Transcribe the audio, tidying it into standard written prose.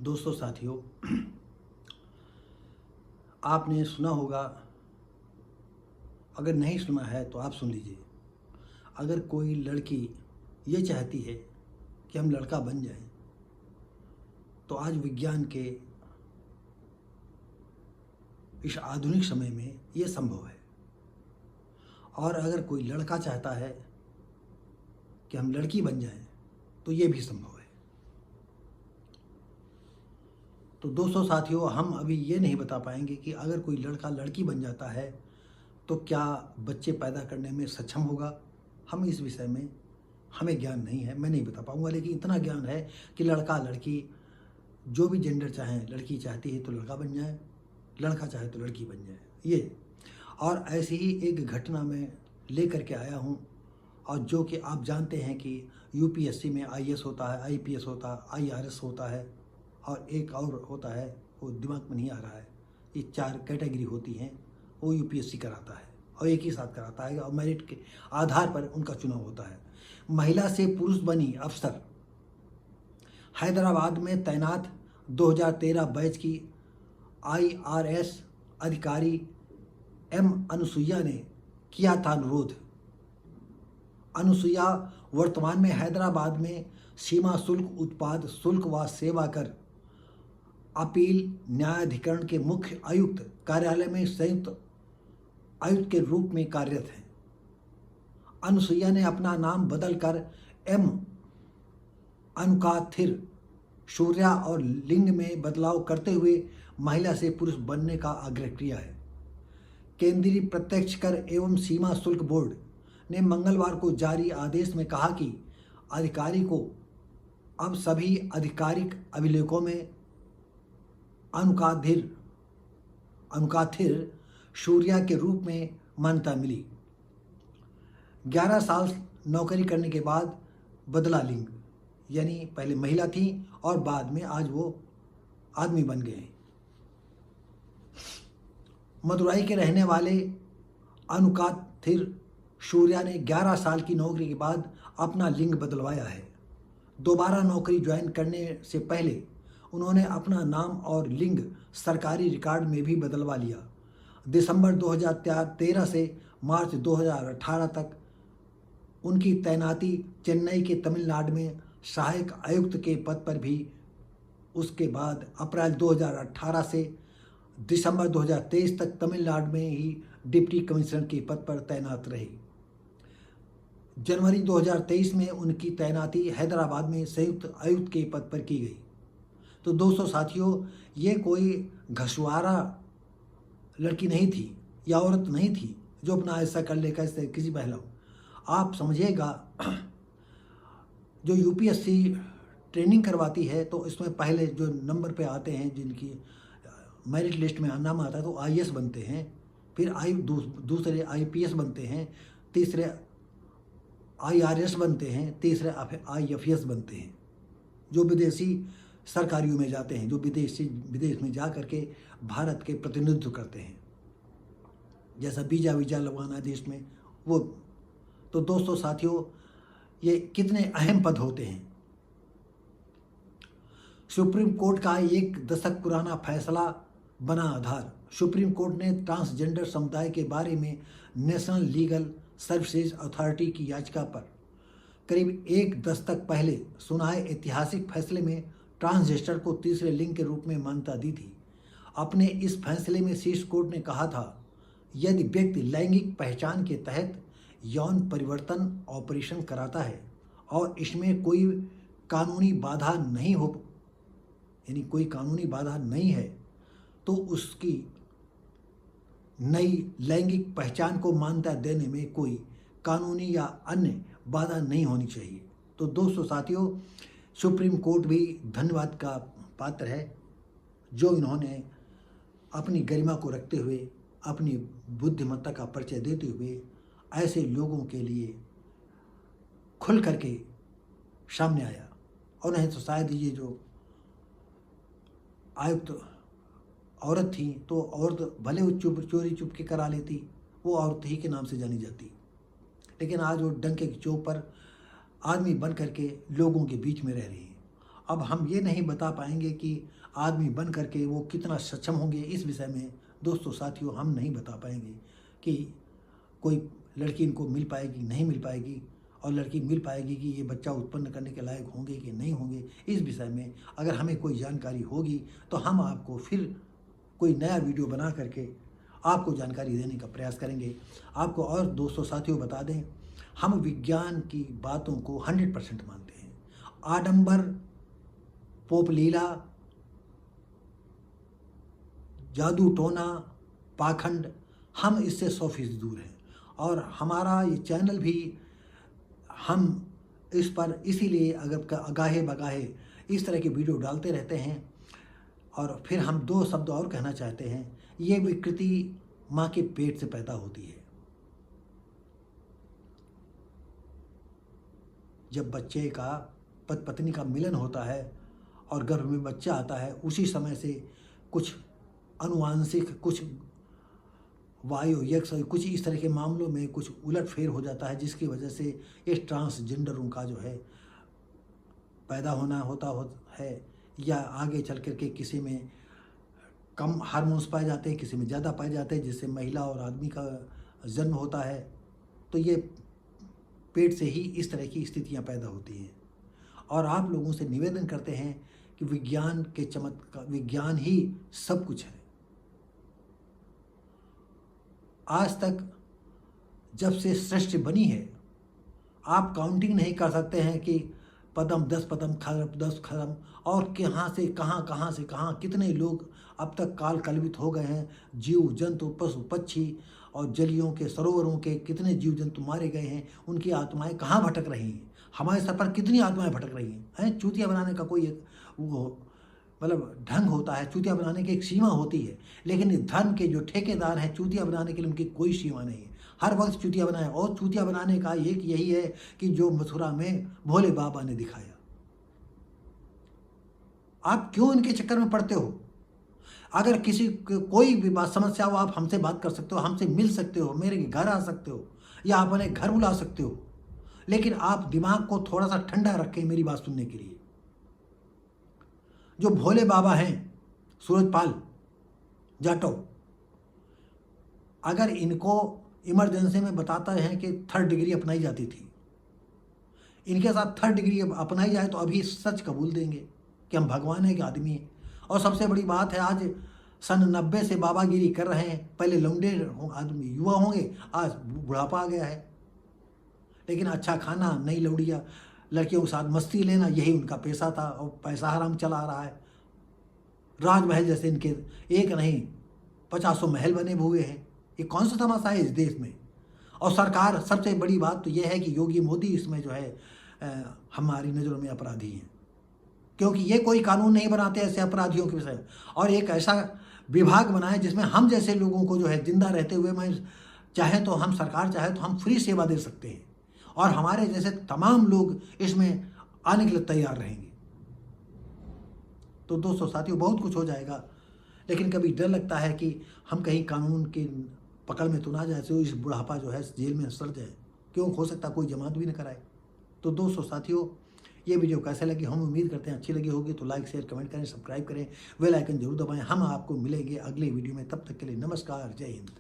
दोस्तों साथियों, आपने सुना होगा, अगर नहीं सुना है तो आप सुन लीजिए। अगर कोई लड़की ये चाहती है कि हम लड़का बन जाएं, तो आज विज्ञान के इस आधुनिक समय में ये संभव है। और अगर कोई लड़का चाहता है कि हम लड़की बन जाएं, तो ये भी संभव है। तो दोस्तों साथियों, हम अभी ये नहीं बता पाएंगे कि अगर कोई लड़का लड़की बन जाता है तो क्या बच्चे पैदा करने में सक्षम होगा। हम इस विषय में हमें ज्ञान नहीं है, मैं नहीं बता पाऊंगा, लेकिन इतना ज्ञान है कि लड़का लड़की जो भी जेंडर चाहें, लड़की चाहती है तो लड़का बन जाए, लड़का चाहे तो लड़की बन जाए। ये और ऐसी ही एक घटना में लेकर के आया हूँ, और जो कि आप जानते हैं कि यूपीएससी में आईएएस होता है, आईपीएस होता है, आईआरएस होता है, और एक और होता है, वो दिमाग में नहीं आ रहा है। ये 4 कैटेगरी होती हैं, वो यूपीएससी कराता है और एक ही साथ कराता है, और मेरिट के आधार पर उनका चुनाव होता है। महिला से पुरुष बनी अफसर, हैदराबाद में तैनात 2013 बैच की आईआरएस अधिकारी एम अनुसुईया ने किया था अनुरोध। अनुसुईया वर्तमान में हैदराबाद में सीमा शुल्क, उत्पाद शुल्क व सेवा कर अपील न्यायाधिकरण के मुख्य आयुक्त कार्यालय में संयुक्त आयुक्त के रूप में कार्यरत हैं। अनुसुईया ने अपना नाम बदलकर एम अनुकाथिर सूर्या और लिंग में बदलाव करते हुए महिला से पुरुष बनने का आग्रह किया है। केंद्रीय प्रत्यक्ष कर एवं सीमा शुल्क बोर्ड ने मंगलवार को जारी आदेश में कहा कि अधिकारी को अब सभी आधिकारिक अभिलेखों में अनुकाथिर सूर्या के रूप में मान्यता मिली। 11 साल नौकरी करने के बाद बदला लिंग, यानी पहले महिला थी और बाद में आज वो आदमी बन गए। मदुराई के रहने वाले अनुकाथिर सूर्या ने 11 साल की नौकरी के बाद अपना लिंग बदलवाया है। दोबारा नौकरी ज्वाइन करने से पहले उन्होंने अपना नाम और लिंग सरकारी रिकॉर्ड में भी बदलवा लिया। दिसंबर 2013 से मार्च 2018 तक उनकी तैनाती चेन्नई के तमिलनाडु में सहायक आयुक्त के पद पर भी। उसके बाद अप्रैल 2018 से दिसंबर 2023 तक तमिलनाडु में ही डिप्टी कमिश्नर के पद पर तैनात रहे। जनवरी 2023 में उनकी तैनाती हैदराबाद में संयुक्त आयुक्त के पद पर की गई। तो दोस्तों साथियों, ये कोई घसुआरा लड़की नहीं थी या औरत नहीं थी जो अपना ऐसा कर ले, कैसे किसी बहलाओ। आप समझिएगा, जो यूपीएससी ट्रेनिंग करवाती है तो इसमें पहले जो नंबर पे आते हैं, जिनकी मेरिट लिस्ट में नाम आता है, तो आईएएस बनते हैं, फिर दूसरे आईपीएस बनते हैं, तीसरे आईआरएस बनते हैं, तीसरे आईएफएस बनते हैं, जो विदेशी सरकारियों में जाते हैं, जो विदेश में जा करके भारत के प्रतिनिधित्व करते हैं, जैसा वीजा लगवाना देश में वो। तो दोस्तों साथियों, ये कितने अहम पद होते हैं। सुप्रीम कोर्ट का 1 दशक पुराना फैसला बना आधार। सुप्रीम कोर्ट ने ट्रांसजेंडर समुदाय के बारे में नेशनल लीगल सर्विसेज अथॉरिटी की याचिका पर करीब 1 दशक पहले सुनाए ऐतिहासिक फैसले में ट्रांसजेंडर को तीसरे लिंग के रूप में मान्यता दी थी। अपने इस फैसले में शीर्ष कोर्ट ने कहा था, यदि व्यक्ति लैंगिक पहचान के तहत यौन परिवर्तन ऑपरेशन कराता है और इसमें कोई कानूनी बाधा नहीं हो, यानी कोई कानूनी बाधा नहीं है, तो उसकी नई लैंगिक पहचान को मान्यता देने में कोई कानूनी या अन्य बाधा नहीं होनी चाहिए। तो दोस्तों साथियों, सुप्रीम कोर्ट भी धन्यवाद का पात्र है, जो इन्होंने अपनी गरिमा को रखते हुए, अपनी बुद्धिमत्ता का परिचय देते हुए ऐसे लोगों के लिए खुल करके सामने आया। और नहीं तो शायद ये जो आयुक्त औरत थी, तो औरत भले वो चोरी चुप के करा लेती, वो औरत ही के नाम से जानी जाती, लेकिन आज वो डंके की चोट पर आदमी बन करके लोगों के बीच में रह रही है। अब हम ये नहीं बता पाएंगे कि आदमी बन करके वो कितना सक्षम होंगे, इस विषय में दोस्तों साथियों हम नहीं बता पाएंगे कि कोई लड़की इनको मिल पाएगी नहीं मिल पाएगी, और लड़की मिल पाएगी कि ये बच्चा उत्पन्न करने के लायक होंगे कि नहीं होंगे। इस विषय में अगर हमें कोई जानकारी होगी तो हम आपको फिर कोई नया वीडियो बना करके आपको जानकारी देने का प्रयास करेंगे। आपको और दोस्तों साथियों बता दें, हम विज्ञान की बातों को 100% मानते हैं। आडंबर, पोपलीला, जादू टोना, पाखंड, हम इससे 100% दूर हैं। और हमारा ये चैनल भी हम इस पर इसीलिए अगर अगाहे बगाहे इस तरह के वीडियो डालते रहते हैं। और फिर हम 2 शब्द और कहना चाहते हैं, ये विकृति माँ के पेट से पैदा होती है। जब बच्चे का पति पत्नी का मिलन होता है और गर्भ में बच्चा आता है, उसी समय से कुछ अनुवांशिक, कुछ वायु कुछ इस तरह के मामलों में कुछ उलटफेर हो जाता है, जिसकी वजह से ये ट्रांसजेंडरों का जो है पैदा होना होता है, या आगे चल कर के किसी में कम हार्मोन्स पाए जाते हैं, किसी में ज़्यादा पाए जाते हैं, जिससे महिला और आदमी का जन्म होता है। तो ये पेट से ही इस तरह की स्थितियां पैदा होती हैं। और आप लोगों से निवेदन करते हैं कि विज्ञान के चमत्कार, विज्ञान ही सब कुछ है। आज तक जब से सृष्टि बनी है, आप काउंटिंग नहीं कर सकते हैं कि पदम 10 पदम खरब 10 खरब, और कहाँ से कहाँ कितने लोग अब तक काल कलवित हो गए हैं। जीव जंतु, पशु पक्षी और जलियों के सरोवरों के कितने जीव जंतु मारे गए हैं, उनकी आत्माएं कहाँ भटक रही हैं। हमारे सर पर कितनी आत्माएं भटक रही हैं। चूतिया बनाने का कोई एक वो मतलब ढंग होता है, चूतिया बनाने की एक सीमा होती है, लेकिन धर्म के जो ठेकेदार हैं चूतिया बनाने के लिए उनकी कोई सीमा नहीं है। हर वक्त चूतिया बनाए, और चूतिया बनाने का एक यही है कि जो मथुरा में भोले बाबा ने दिखाया। आप क्यों इनके चक्कर में पड़ते हो? अगर किसी कोई भी बात समस्या हो, आप हमसे बात कर सकते हो, हमसे मिल सकते हो, मेरे घर आ सकते हो, या आप अपने घर बुला सकते हो, लेकिन आप दिमाग को थोड़ा सा ठंडा रखें मेरी बात सुनने के लिए। जो भोले बाबा हैं, सूरजपाल जाटव, अगर इनको इमरजेंसी में बताता है कि 3rd डिग्री अपनाई जाती थी, इनके साथ 3rd डिग्री अपनाई जाए तो अभी सच कबूल देंगे कि हम भगवान है कि आदमी है। और सबसे बड़ी बात है, आज सन 90 से बाबागिरी कर रहे हैं। पहले लौंडे आदमी युवा होंगे, आज बुढ़ापा आ गया है, लेकिन अच्छा खाना, नई लौड़िया, लड़कियों के साथ मस्ती लेना, यही उनका पेशा था, और पैसा हराम चला आ रहा है। राजमहल जैसे इनके एक नहीं 50 महल बने हुए हैं। ये कौन सा तमाशा है इस देश में? और सरकार, सबसे बड़ी बात तो यह है कि योगी मोदी इसमें जो है हमारी नज़रों में अपराधी हैं, क्योंकि ये कोई कानून नहीं बनाते ऐसे अपराधियों के विषय में, और एक ऐसा विभाग बनाए जिसमें हम जैसे लोगों को जो है जिंदा रहते हुए, मैं चाहे तो हम, सरकार चाहे तो हम फ्री सेवा दे सकते हैं, और हमारे जैसे तमाम लोग इसमें आने के लिए तैयार रहेंगे। तो दोस्तों साथियों, बहुत कुछ हो जाएगा, लेकिन कभी डर लगता है कि हम कहीं कानून की पकड़ में तो ना जाए, तो इस बुढ़ापा जो है जेल में सड़ जाए। क्यों, हो सकता कोई जमानत भी न कराए। तो दोस्तों साथियों, ये वीडियो कैसे लगी, हम उम्मीद करते हैं अच्छी लगी होगी। तो लाइक शेयर कमेंट करें, सब्सक्राइब करें, बेल आइकन जरूर दबाएं। हम आपको मिलेंगे अगले वीडियो में, तब तक के लिए नमस्कार, जय हिंद।